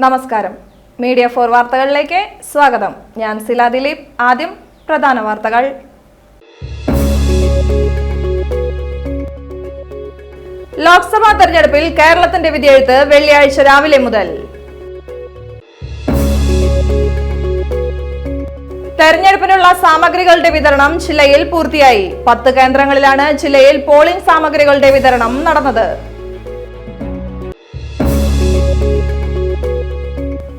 നമസ്കാരം. മീഡിയ 4 വാർത്തകളിലേക്ക് സ്വാഗതം. ഞാൻ സില ദിലീപ്. ആദ്യം പ്രധാന വാർത്തകൾ. ലോക്സഭാ തെരഞ്ഞെടുപ്പിൽ കേരളത്തിന്റെ വിധിയെഴുത്ത് വെള്ളിയാഴ്ച രാവിലെ മുതൽ. തെരഞ്ഞെടുപ്പിനുള്ള സാമഗ്രികളുടെ വിതരണം ജില്ലയിൽ പൂർത്തിയായി. 10 കേന്ദ്രങ്ങളിലാണ് ജില്ലയിൽ പോളിംഗ് സാമഗ്രികളുടെ വിതരണം നടന്നത്.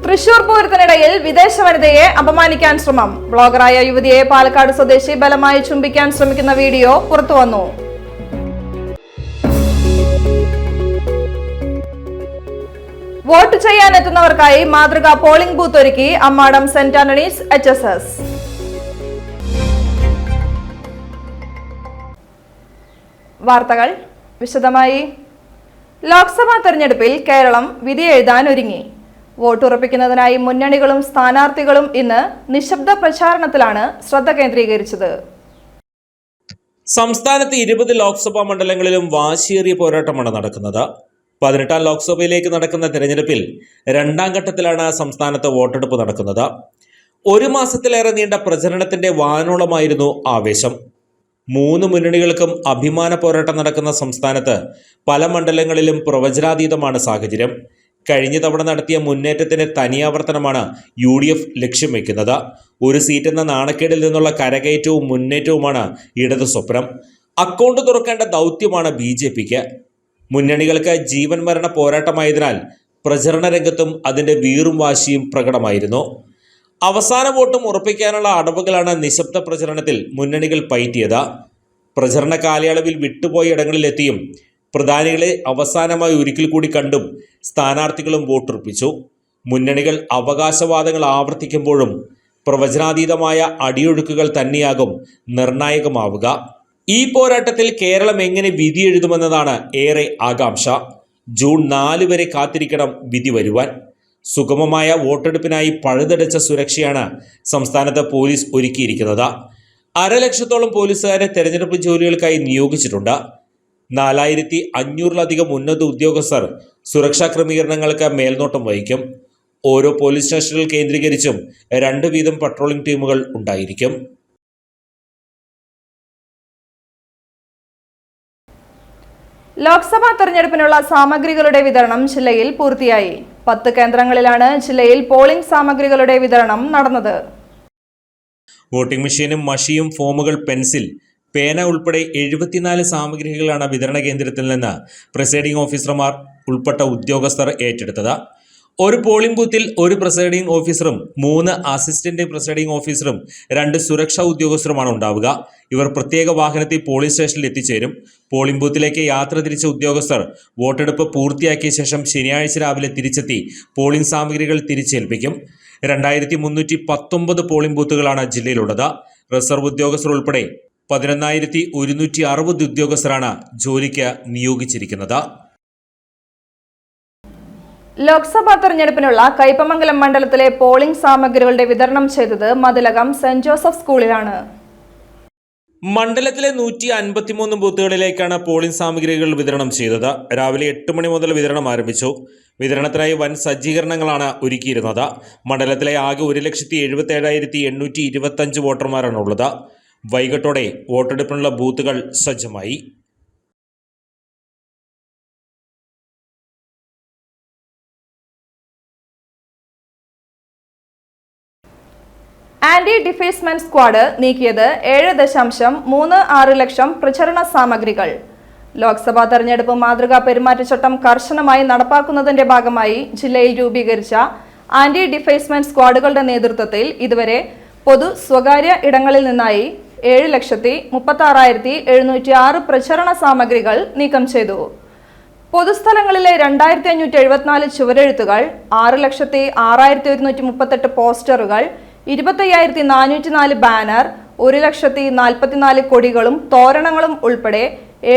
തൃശൂർ പൂരത്തിനിടയിൽ വിദേശ വനിതയെ അപമാനിക്കാൻ ശ്രമം. ബ്ലോഗറായ യുവതിയെ പാലക്കാട് സ്വദേശി ബലമായി ചുംബിക്കാൻ ശ്രമിക്കുന്ന വീഡിയോ പുറത്തുവന്നു. വോട്ട് ചെയ്യാനെത്തുന്നവർക്കായി മാതൃകാ പോളിംഗ് ബൂത്ത് ഒരുക്കി അമ്മാടം സെന്റ് ആന്റണീസ് HSS. വാർത്തകൾ വിശദമായി. ലോക്സഭാ തെരഞ്ഞെടുപ്പിൽ കേരളം വിധിയെഴുതാൻ ഒരുങ്ങി. വോട്ടുറപ്പിക്കുന്നതിനായി മുന്നണികളും സ്ഥാനാർത്ഥികളും ഇന്ന് നിശബ്ദ പ്രചാരണത്തിലാണ് ശ്രദ്ധ കേന്ദ്രീകരിച്ചത്. സംസ്ഥാനത്ത് 20 ലോക്സഭാ മണ്ഡലങ്ങളിലും വാശിയേറിയ പോരാട്ടമാണ് നടക്കുന്നത്. 18ാം ലോക്സഭയിലേക്ക് നടക്കുന്ന തെരഞ്ഞെടുപ്പിൽ 2ാം ഘട്ടത്തിലാണ് സംസ്ഥാനത്ത് വോട്ടെടുപ്പ് നടക്കുന്നത്. 1 മാസത്തിലേറെ നീണ്ട പ്രചരണത്തിന്റെ വാനോളമായിരുന്നു ആവേശം. 3 മുന്നണികൾക്കും അഭിമാന പോരാട്ടം നടക്കുന്ന സംസ്ഥാനത്ത് പല മണ്ഡലങ്ങളിലും പ്രവചനാതീതമാണ് സാഹചര്യം. കഴിഞ്ഞ തവണ നടത്തിയ മുന്നേറ്റത്തിന്റെ തനിയാവർത്തനമാണ് UDF ലക്ഷ്യം വയ്ക്കുന്നത്. ഒരു സീറ്റെന്ന നാണക്കേടിൽ നിന്നുള്ള കരകയറ്റവും മുന്നേറ്റവുമാണ് ഇടതു സ്വപ്നം. അക്കൗണ്ട് തുറക്കേണ്ട ദൗത്യമാണ് BJPക്ക്. മുന്നണികൾക്ക് ജീവൻ മരണ പോരാട്ടമായതിനാൽ പ്രചരണ രംഗത്തും അതിന്റെ വീറും വാശിയും പ്രകടമായിരുന്നു. അവസാന വോട്ടും ഉറപ്പിക്കാനുള്ള അടവുകളാണ് നിശബ്ദ പ്രചരണത്തിൽ മുന്നണികൾ പയറ്റിയത്. പ്രചരണ കാലയളവിൽ വിട്ടുപോയ ഇടങ്ങളിലെത്തിയും പ്രധാനികളെ അവസാനമായി ഒരിക്കൽ കൂടി കണ്ടും സ്ഥാനാർത്ഥികളും വോട്ടുറപ്പിച്ചു. മുന്നണികൾ അവകാശവാദങ്ങൾ ആവർത്തിക്കുമ്പോഴും പ്രവചനാതീതമായ അടിയൊഴുക്കുകൾ തന്നെയാകും നിർണായകമാവുക. ഈ പോരാട്ടത്തിൽ കേരളം എങ്ങനെ വിധി എഴുതുമെന്നതാണ് ഏറെ ആകാംക്ഷ. ജൂൺ 4 വരെ കാത്തിരിക്കണം വിധി വരുവാൻ. സുഗമമായ വോട്ടെടുപ്പിനായി പഴുതടച്ച സുരക്ഷയാണ് സംസ്ഥാനത്ത് പോലീസ് ഒരുക്കിയിരിക്കുന്നത്. 1.5 ലക്ഷത്തോളം പോലീസുകാരെ തെരഞ്ഞെടുപ്പ് ജോലികൾക്കായി നിയോഗിച്ചിട്ടുണ്ട്. 4500-ലധികം ഉന്നത ഉദ്യോഗസ്ഥർ സുരക്ഷാ ക്രമീകരണങ്ങൾക്ക് മേൽനോട്ടം വഹിക്കും. ഓരോ പോലീസ് സ്റ്റേഷനുകൾ കേന്ദ്രീകരിച്ചും 2 വീതം പട്രോളിംഗ് ടീമുകൾ ഉണ്ടായിരിക്കും. ലോക്സഭാ തെരഞ്ഞെടുപ്പിനുള്ള സാമഗ്രികളുടെ വിതരണം ജില്ലയിൽ പൂർത്തിയായി. 10 കേന്ദ്രങ്ങളിലാണ് ജില്ലയിൽ പോളിംഗ് സാമഗ്രികളുടെ വിതരണം നടന്നത്. വോട്ടിംഗ് മെഷീനും മഷിയും ഫോമുകൾ, പെൻസിൽ, പേന ഉൾപ്പെടെ 74 സാമഗ്രികളാണ് വിതരണ കേന്ദ്രത്തിൽ നിന്ന് പ്രിസൈഡിംഗ് ഓഫീസർമാർ ഉൾപ്പെട്ട ഉദ്യോഗസ്ഥർ ഏറ്റെടുത്തത്. ഒരു പോളിംഗ് ബൂത്തിൽ 1 പ്രിസൈഡിംഗ് ഓഫീസറും 3 അസിസ്റ്റന്റ് പ്രിസൈഡിംഗ് ഓഫീസറും 2 സുരക്ഷാ ഉദ്യോഗസ്ഥരുമാണ് ഉണ്ടാവുക. ഇവർ പ്രത്യേക വാഹനത്തിൽ പോളിംഗ് സ്റ്റേഷനിൽ എത്തിച്ചേരും. പോളിംഗ് ബൂത്തിലേക്ക് യാത്ര തിരിച്ച ഉദ്യോഗസ്ഥർ വോട്ടെടുപ്പ് പൂർത്തിയാക്കിയ ശേഷം ശനിയാഴ്ച രാവിലെ തിരിച്ചെത്തി പോളിംഗ് സാമഗ്രികൾ തിരിച്ചേൽപ്പിക്കും. 2319 പോളിംഗ് ബൂത്തുകളാണ് ജില്ലയിലുള്ളത്. റിസർവ് ഉദ്യോഗസ്ഥർ ഉൾപ്പെടെ 11,160 ഉദ്യോഗസ്ഥരാണ് ജോലിക്ക് നിയോഗിച്ചിരിക്കുന്നത്. ലോക്സഭാ തെരഞ്ഞെടുപ്പിനുള്ള കയ്പമംഗലം മണ്ഡലത്തിലെ പോളിംഗ് സാമഗ്രികളുടെ വിതരണം ചെയ്തത് മതിലകം സെന്റ് ജോസഫ് സ്കൂളിലാണ്. മണ്ഡലത്തിലെ 153 ബൂത്തുകളിലേക്കാണ് പോളിംഗ് സാമഗ്രികൾ വിതരണം ചെയ്തത്. രാവിലെ 8 മണി മുതൽ വിതരണം ആരംഭിച്ചു. വിതരണത്തിനായി വൻ സജ്ജീകരണങ്ങളാണ് ഒരുക്കിയിരുന്നത്. മണ്ഡലത്തിലെ ആകെ 1,77,825 വോട്ടർമാരാണ് ഉള്ളത്. വൈകിട്ടോടെ വോട്ടെടുപ്പിനുള്ള ബൂത്തുകൾ സജ്ജമായി. ആന്റി ഡിഫേസ്മെന്റ് സ്ക്വാഡ് നീക്കിയത് 7.36 ലക്ഷം പ്രചരണ സാമഗ്രികൾ. ലോക്സഭാ തെരഞ്ഞെടുപ്പ് മാതൃകാ പെരുമാറ്റച്ചട്ടം കർശനമായി നടപ്പാക്കുന്നതിന്റെ ഭാഗമായി ജില്ലയിൽ രൂപീകരിച്ച ആന്റി ഡിഫേസ്മെന്റ് സ്ക്വാഡുകളുടെ നേതൃത്വത്തിൽ ഇതുവരെ പൊതു സ്വകാര്യ ഇടങ്ങളിൽ നിന്നായി 7,36,706 പ്രചരണ സാമഗ്രികൾ നീക്കം ചെയ്തു. പൊതുസ്ഥലങ്ങളിലെ 2,574 ചുവരെഴുത്തുകൾ, 6,06,138 പോസ്റ്ററുകൾ, 25,404 ബാനർ, 1,44,000 കൊടികളും തോരണങ്ങളും ഉൾപ്പെടെ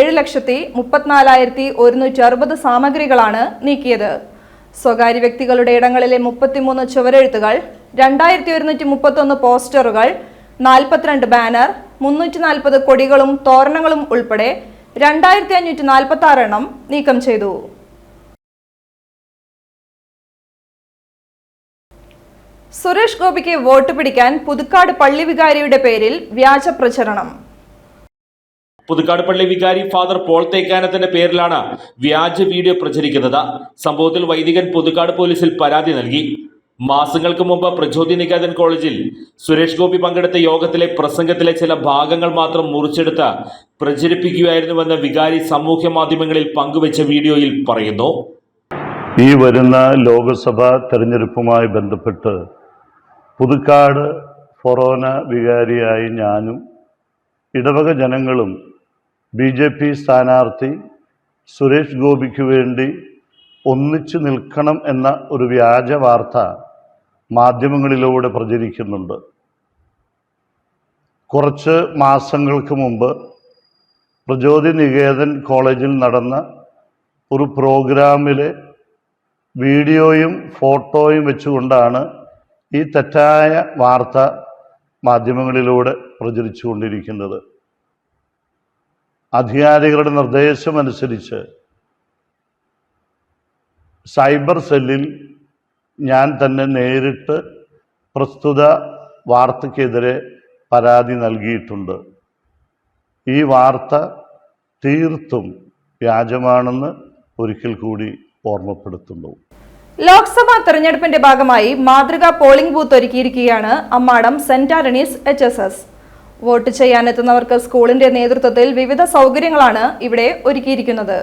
7,34,160 സാമഗ്രികളാണ് നീക്കിയത്. സ്വകാര്യ വ്യക്തികളുടെ ഇടങ്ങളിലെ 33 ചുവരെഴുത്തുകൾ, 2,131 പോസ്റ്ററുകൾ, 42 ബാനർ, 340 കൊടികളും തോരണങ്ങളും ഉൾപ്പെടെ 2,546 എണ്ണം നീക്കം ചെയ്തു. സുരേഷ് ഗോപിക്ക് വോട്ട് പിടിക്കാൻ പുതുക്കാട് പള്ളി വികാരിയുടെ പേരിൽ വ്യാജ പ്രചരണം. പുതുക്കാട് പള്ളി വികാരി ഫാദർ പോൾ തേക്കാനത്തിന്റെ പേരിലാണ് വ്യാജ വീഡിയോ പ്രചരിക്കുന്നത്. സംഭവത്തിൽ വൈദികൻ പുതുക്കാട് പോലീസിൽ പരാതി നൽകി. മാസങ്ങൾക്ക് മുമ്പ് പ്രചോദി നികേതൻ കോളേജിൽ സുരേഷ് ഗോപി പങ്കെടുത്ത യോഗത്തിലെ പ്രസംഗത്തിലെ ചില ഭാഗങ്ങൾ മാത്രം മുറിച്ചെടുത്ത് പ്രചരിപ്പിക്കുകയായിരുന്നുവെന്ന് വികാരി സാമൂഹ്യ മാധ്യമങ്ങളിൽ പങ്കുവച്ച വീഡിയോയിൽ പറയുന്നു. ഈ വരുന്ന ലോക്സഭാ തെരഞ്ഞെടുപ്പുമായി ബന്ധപ്പെട്ട് പുതുക്കാട് ഫൊറോന വികാരിയായി ഞാനും ഇടവക ജനങ്ങളും BJP സ്ഥാനാർത്ഥി സുരേഷ് ഗോപിക്ക് വേണ്ടി ഒന്നിച്ചു നിൽക്കണം എന്ന ഒരു വ്യാജ വാർത്ത മാധ്യമങ്ങളിലൂടെ പ്രചരിക്കുന്നുണ്ട്. കുറച്ച് മാസങ്ങൾക്ക് മുമ്പ് പ്രചോദി നികേതൻ കോളേജിൽ നടന്ന ഒരു പ്രോഗ്രാമിലെ വീഡിയോയും ഫോട്ടോയും വെച്ചുകൊണ്ടാണ് ഈ തെറ്റായ വാർത്ത മാധ്യമങ്ങളിലൂടെ പ്രചരിച്ചുകൊണ്ടിരിക്കുന്നത്. അധികാരികളുടെ നിർദ്ദേശമനുസരിച്ച് സൈബർ സെല്ലിൽ ഞാൻ തന്നെ നേരിട്ട് പ്രസ്തുത വാർത്തയ്ക്കെതിരെ പരാതി നൽകിയിട്ടുണ്ട്. ഈ വാർത്ത തീർത്തും വ്യാജമാണെന്ന് ഒരിക്കൽ കൂടി ഓർമ്മപ്പെടുത്തുന്നു. ലോക്സഭാ തെരഞ്ഞെടുപ്പിന്റെ ഭാഗമായി മാതൃകാ പോളിംഗ് ബൂത്ത് ഒരുക്കിയിരിക്കുകയാണ് Ammadam saint Antony's HSS. Vote ചെയ്യാനെത്തുന്നവർക്ക് സ്കൂളിന്റെ നേതൃത്വത്തിൽ വിവിധ സൗകര്യങ്ങളാണ് ഇവിടെ ഒരുക്കിയിരിക്കുന്നത്.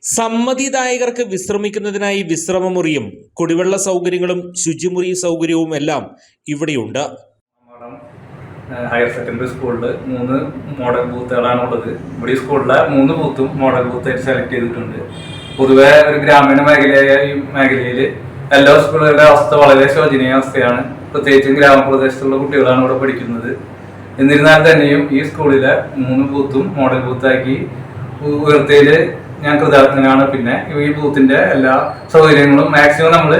സമ്മതിദായകർക്ക് വിശ്രമിക്കുന്നതിനായി വിശ്രമമുറിയും കുടിവെള്ള സൗകര്യങ്ങളും ശുചിമുറി സൗകര്യവും എല്ലാം ഇവിടെയുണ്ട്. ഹയർ സെക്കൻഡറി സ്കൂളിൽ 3 മോഡൽ ബൂത്തുകളാണ് ഉള്ളത്. ഇവിടെ ഈ സ്കൂളിലെ 3 ബൂത്തും മോഡൽ ബൂത്തായിട്ട് സെലക്ട് ചെയ്തിട്ടുണ്ട്. പൊതുവെ ഒരു ഗ്രാമീണ മേഖലയിൽ എല്ലാ സ്കൂളുകളുടെ അവസ്ഥ വളരെ ശോചനീയ അവസ്ഥയാണ്. പ്രത്യേകിച്ചും ഗ്രാമപ്രദേശത്തുള്ള കുട്ടികളാണ് ഇവിടെ പഠിക്കുന്നത്. എന്നിരുന്നാൽ തന്നെയും ഈ സ്കൂളിലെ 3 ബൂത്തും മോഡൽ ബൂത്താക്കി ഉയർത്തിയിൽ ഞാൻ കൃതജ്ഞനാണ്. പിന്നെ ഈ ബൂത്തിന്റെ എല്ലാ സൗകര്യങ്ങളും മാക്സിമം നമ്മൾ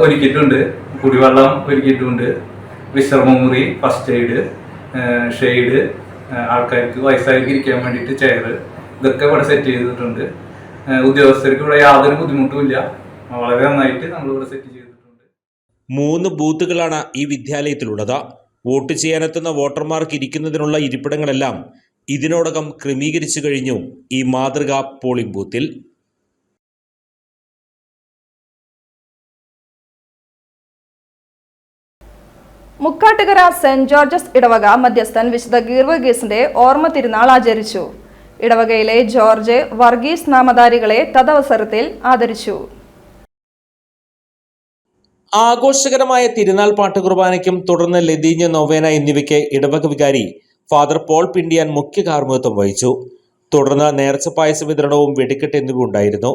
ഒരുക്കിയിട്ടുണ്ട്. കുടിവെള്ളം ഒരുക്കിയിട്ടുണ്ട്, വിശ്രമമുറി, ഫസ്റ്റ് എയ്ഡ്, ഷെയ്ഡ്, ആൾക്കാർക്ക് വയസ്സായിട്ട് ഇരിക്കാൻ വേണ്ടിയിട്ട് ചെയർ, ഇതൊക്കെ ഇവിടെ സെറ്റ് ചെയ്തിട്ടുണ്ട്. ഉദ്യോഗസ്ഥർക്ക് ഇവിടെ യാതൊരു ബുദ്ധിമുട്ടുമില്ല. വളരെ നന്നായിട്ട് നമ്മളിവിടെ സെറ്റ് ചെയ്തിട്ടുണ്ട്. 3 ബൂത്തുകളാണ് ഈ വിദ്യാലയത്തിലുള്ളത്. വോട്ട് ചെയ്യാനെത്തുന്ന വോട്ടർമാർക്ക് ഇരിക്കുന്നതിനുള്ള ഇരിപ്പിടങ്ങളെല്ലാം ഇതിനോടകം ക്രമീകരിച്ചു കഴിഞ്ഞു. ഈ മാതൃകാ പോളിംഗ് ബൂത്തിൽ മുക്കാട്ടുകര സെന്റ് ജോർജസ് ഇടവക മധ്യസ്ഥൻ വിശുദ്ധ ഗീർവർഗീസിന്റെ ഓർമ്മ തിരുനാൾ ആചരിച്ചു. ഇടവകയിലെ ജോർജ് വർഗീസ് നാമധാരികളെ തദവസരത്തിൽ ആദരിച്ചു. ആഘോഷകരമായ തിരുനാൾ പാട്ടുകുർബാനയ്ക്കും തുടർന്ന് ലതീഞ്ഞ നൊവേന എന്നിവയ്ക്ക് ഇടവക വികാരി ഫാദർ പോൾ പിണ്ടിയാൻ മുഖ്യ കാർമ്മികത്വം വഹിച്ചു. തുടർന്ന് നേർച്ച പായസ വിതരണവും വെടിക്കെട്ട് എന്നിവ ഉണ്ടായിരുന്നു.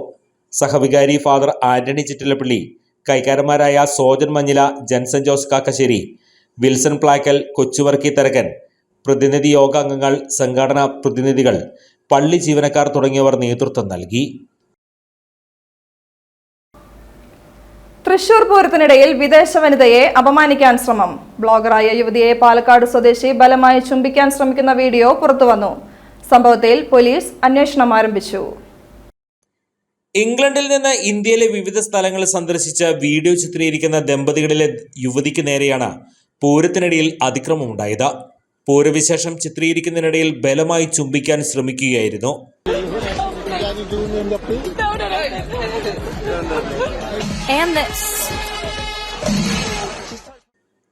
സഹവികാരി ഫാദർ ആന്റണി ചിറ്റിലപ്പള്ളി, കൈക്കാരന്മാരായ സോജൻ മഞ്ഞില, ജൻസൺ ജോസ് കാക്കശ്ശേരി, വിൽസൺ പ്ലാക്കൽ, കൊച്ചുവർക്കി തരകൻ, പ്രതിനിധി യോഗാംഗങ്ങൾ, സംഘടനാ പ്രതിനിധികൾ, പള്ളി ജീവനക്കാർ തുടങ്ങിയവർ നേതൃത്വം നൽകി. തൃശൂർ പൂരത്തിനിടയിൽ വിദേശ വനിതയെ അപമാനിക്കാൻ ശ്രമം. ബ്ലോഗറായ യുവതിയെ പാലക്കാട് സ്വദേശി ബലമായി ചുംബിക്കാൻ ശ്രമിക്കുന്ന വീഡിയോ പുറത്തുവന്നു. സംഭവത്തിൽ പോലീസ് അന്വേഷണം ആരംഭിച്ചു. ഇംഗ്ലണ്ടിൽ നിന്ന് ഇന്ത്യയിലെ വിവിധ സ്ഥലങ്ങൾ സന്ദർശിച്ച വീഡിയോ ചിത്രീകരിക്കുന്ന ദമ്പതികളിലെ യുവതിക്ക് നേരെയാണ് പൂരത്തിനിടയിൽ അതിക്രമമുണ്ടായത്. പൂരവിശേഷം ചിത്രീകരിക്കുന്നതിനിടയിൽ ബലമായി ചുംബിക്കാൻ ശ്രമിക്കുകയായിരുന്നു.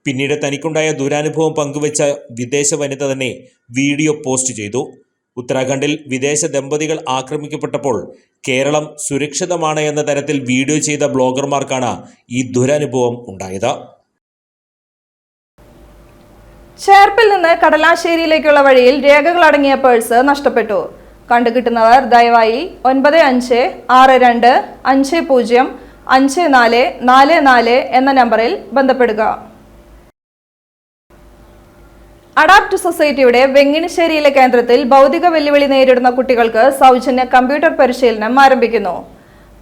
പിന്നീട് തനിക്കുണ്ടായ ദുരനുഭവം പങ്കുവച്ച വിദേശ വനിത തന്നെ വീഡിയോ പോസ്റ്റ് ചെയ്തു. ഉത്തരാഖണ്ഡിൽ വിദേശ ദമ്പതികൾ ആക്രമിക്കപ്പെട്ടപ്പോൾ കേരളം സുരക്ഷിതമാണ് എന്ന തരത്തിൽ വീഡിയോ ചെയ്ത ബ്ലോഗർമാർക്കാണ് ഈ ദുരനുഭവം ഉണ്ടായത്. ചേർപ്പിൽ നിന്ന് കടലാശ്ശേരിയിലേക്കുള്ള വഴിയിൽ രേഖകൾ അടങ്ങിയ പേഴ്സ് നഷ്ടപ്പെട്ടു. കണ്ടുകിട്ടുന്നവർ ദയവായി 9562505444 എന്ന നമ്പറിൽ ബന്ധപ്പെടുക. അഡാപ്റ്റ് സൊസൈറ്റിയുടെ വെങ്ങിണിശ്ശേരിയിലെ കേന്ദ്രത്തിൽ ഭൗതിക വെല്ലുവിളി നേരിടുന്ന കുട്ടികൾക്ക് സൗജന്യ കമ്പ്യൂട്ടർ പരിശീലനം ആരംഭിക്കുന്നു.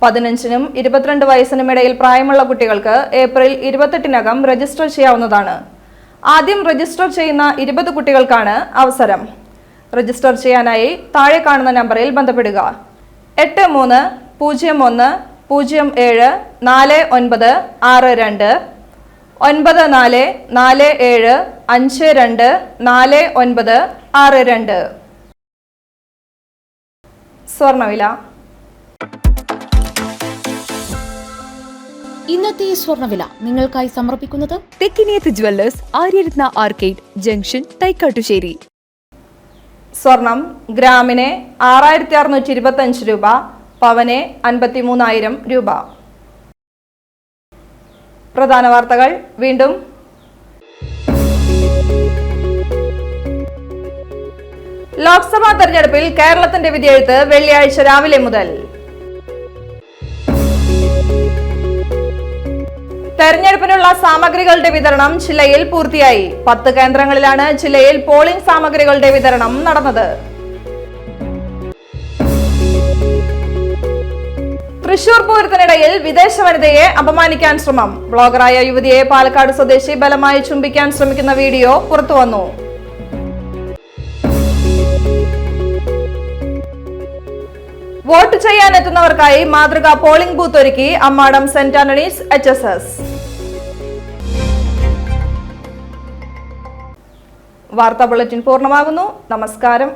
15നും 22 വയസ്സിനും ഇടയിൽ പ്രായമുള്ള കുട്ടികൾക്ക് ഏപ്രിൽ 28-നകം രജിസ്റ്റർ ചെയ്യാവുന്നതാണ്. ആദ്യം രജിസ്റ്റർ ചെയ്യുന്ന 20 കുട്ടികൾക്കാണ് അവസരം. രജിസ്റ്റർ ചെയ്യാനായി താഴെ കാണുന്ന നമ്പറിൽ ബന്ധപ്പെടുക. 8301 074962 9447524962. സ്വർണ്ണവില. ഇന്നത്തെ സ്വർണ്ണവില നിങ്ങൾക്കായി സമർപ്പിക്കുന്നത് Thekkiniyath jewellers, Aryaratna arcade junction, Thaikkattussery. സ്വർണം ഗ്രാമിന് 6625 രൂപ, പവന് 53,000 രൂപ. പ്രധാന വാർത്തകൾ വീണ്ടും. ലോക്സഭാ തെരഞ്ഞെടുപ്പിൽ കേരളത്തിന്റെ വിധിയെഴുത്ത് വെള്ളിയാഴ്ച രാവിലെ മുതൽ. തെരഞ്ഞെടുപ്പിനുള്ള സാമഗ്രികളുടെ വിതരണം ജില്ലയിൽ പൂർത്തിയായി. 10 കേന്ദ്രങ്ങളിലാണ് ജില്ലയിൽ പോളിംഗ് സാമഗ്രികളുടെ വിതരണം നടന്നത്. തൃശൂർ പൂരത്തിനിടയിൽ വിദേശ വനിതയെ അപമാനിക്കാൻ ശ്രമം. ബ്ലോഗറായ യുവതിയെ പാലക്കാട് സ്വദേശി ബലമായി ചുംബിക്കാൻ ശ്രമിക്കുന്ന വീഡിയോ പുറത്തുവന്നു. വോട്ട് ചെയ്യാനെത്തുന്നവർക്കായി മാതൃകാ പോളിംഗ് ബൂത്ത് ഒരുക്കി അമ്മാടം സെന്റ് ആന്റണീസ് HSS. വാർത്താ ബുള്ളറ്റിൻ പൂർണ്ണമാകുന്നു. നമസ്കാരം.